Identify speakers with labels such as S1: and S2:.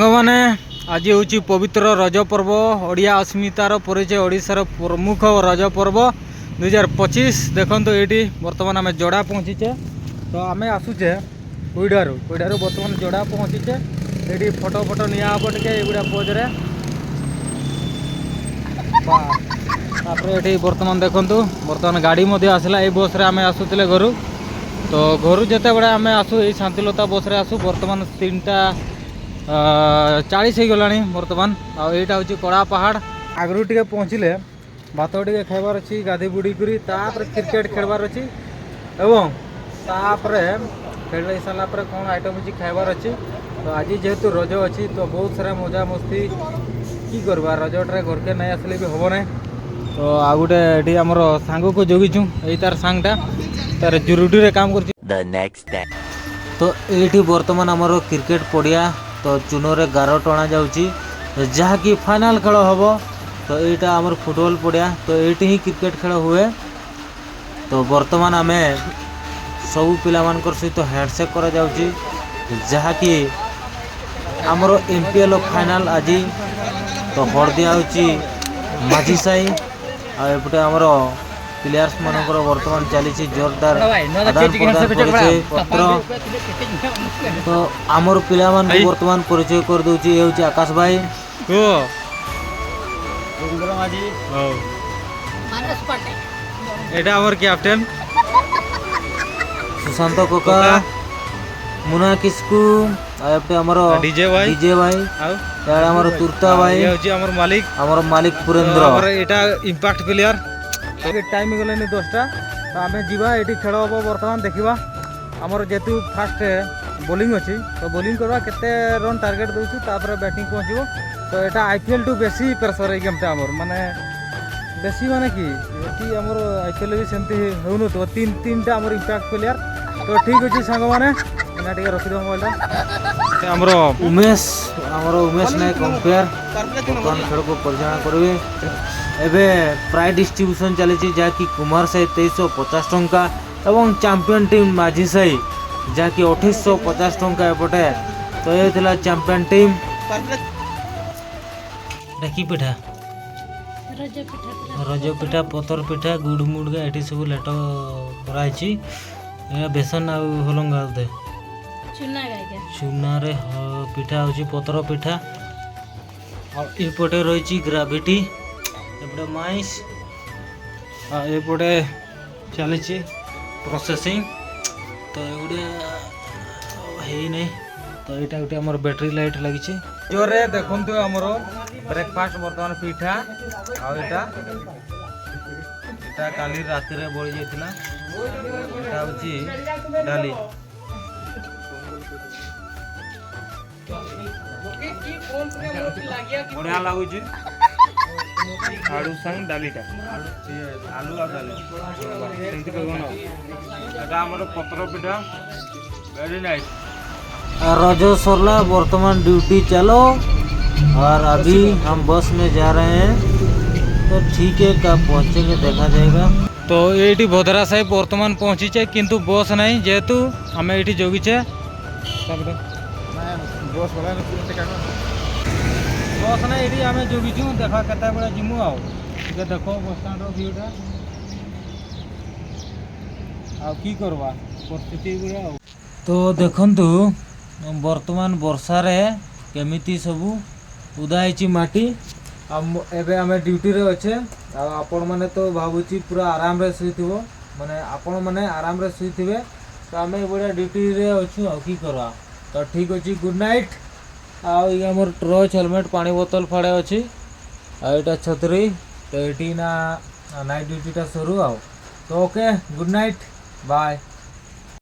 S1: सांगमाने आज हूँ पवित्र रज पर्व ओडिया अस्मितार परिचय ओडिशार प्रमुख रज पर्व 2025 देखो ये बर्तमान आम जोड़ा पहुँचीचे तो आम आसूचे कुईडारू बर्तमान जोड़ा पहुँचीचे ये फोटो फोटो निब टे युवा पोजरे ये बर्तमान देखु बर्तमान गाड़ी आसला ये बस रे आम आसुले घर तो घर जिते बड़े आम आसू ये शांतिलता बस रे आसू बर्तमान 3:40 हो गलानी बर्तमान आईटा हूँ कड़ा पहाड़ आगरू टे पहुँचले भात टे खाइबार अच्छी गाधी बुड़ी करी क्रिकेट खेलबार अच्छी एवं खेल सारापर कौन आइटम अच्छी खाइबार अच्छी तो आज जेहेतु रज अच्छी तो बहुत सारा मजा मस्ती की करवा रजटे घर के नहीं आसले भी हम ना तो आ गोटे आमर सांग को जगिचु यही तार सांगटा तार जुरुडी रे काम कर तो ये बर्तमान आमर क्रिकेट पड़िया तो चून रे गार टणा जाऊँगी जहाँकि फाइनाल खेल हम तो यहाँ आमर फुटबॉल पड़िया तो ये ही क्रिकेट खेल हुए तो बर्तमान आम सबू पिला सहित हैंडसेक करा जाउची जहाँकि आमर एमपीएल फाइनाल आज तो हड़ दिया माझी साई आउटे आमर प्लेयर्स मानकर बर्तमान चली जोरदार आदान प्रदान परिचय पत्र तो आमर पिला बर्तमान परिचय कर दूची ये हूँ आकाश भाई एटा आमर कैप्टन सुशांत कोका मुना किस्कू आउटे आमर डीजे भाई आमर तुर्ता भाई आमर मालिक पुरेंद्र एटा इंपैक्ट प्लेयर टाइम गले 10टा तो आम जावा ये खेल हम बर्तमान देखा आमर जेतु फास्ट बोलिंग अच्छी तो बोलिंग करवा केते रन टार्गेट दूसरी बैटिंग पहुँचो तो यहाँ आईपीएल टू बेसी प्रेसर गेमटा आमर माने बेसी माने कि ये आमर आईपीएल भी सेमती हो तो तीन आमर इंपैक्ट प्लेयर तो ठीक अच्छे सांग मैंने टे रखिद मोबाइल आमर उमेश नायक अंपायर बर्तमान खेल को परिचालना करेंगे एवं प्राइज डिस्ट्रीब्यूशन चली जहाँकि कुमार साई 2350 टंका एवं चैंपियन टीम माझी साई जहाँकि 2850 टंका एपटे तो ये थिला चैंपियन टीम डाकी पिठा रज पिठा पतर पिठा गुड़ मुड़गा ये सब लेट कराई बेसन आ हलंगा दे चूना रे पिठा हूँ पतर पिठा और एपटे रही ग्राविटी एपटे माइस एपटे चली प्रोसेसिंग तो ये नहीं तो यहाँ गोटे आम बैटेरी लाइट लगी जोरे देखु आमर ब्रेकफास्ट बर्तमान पिठा आटा काली राति रे बड़ी जाइला यहाँ हूँ डाली बढ़िया लगुच आलू संग डालीटा आलू आ डाली पत्र पिठा वेरी नाइस रज सरला बर्तमान ड्यूटी चलो और अभी हम बस में जा रहे हैं तो ठीक है कब पहुँचेंगे देखा जाएगा तो ये भद्रा साहिब बर्तमान पहुँचीचे किंतु बस नहीं जेहेतु आम ये जगिचे बस ना ये आम जगिचु देखा केते बेले जिमु आ देखो बस स्टैंड भ्यूटा की करवा परिस्थिति गुड़ा तो देखंतु बर्तमान वर्षा रे केमिति सबू उदा माटी एबे आम ड्यूटी रे अच्छे आपण मैंने तो भावुची पूरा आराम रे शुइथिबो माने आपण मैंने आराम रे शुइथिबे तो आम बड़ा ड्यूटी रे अच्छू आ की करवा तो ठीक अच्छी गुड नाइट आमर टर्च हेलमेट पानी बोतल फाड़े अच्छी आईटा छतरी तो ये ना नाइट ड्यूटीटा शुरू आ तो ओके गुड नाइट बाय।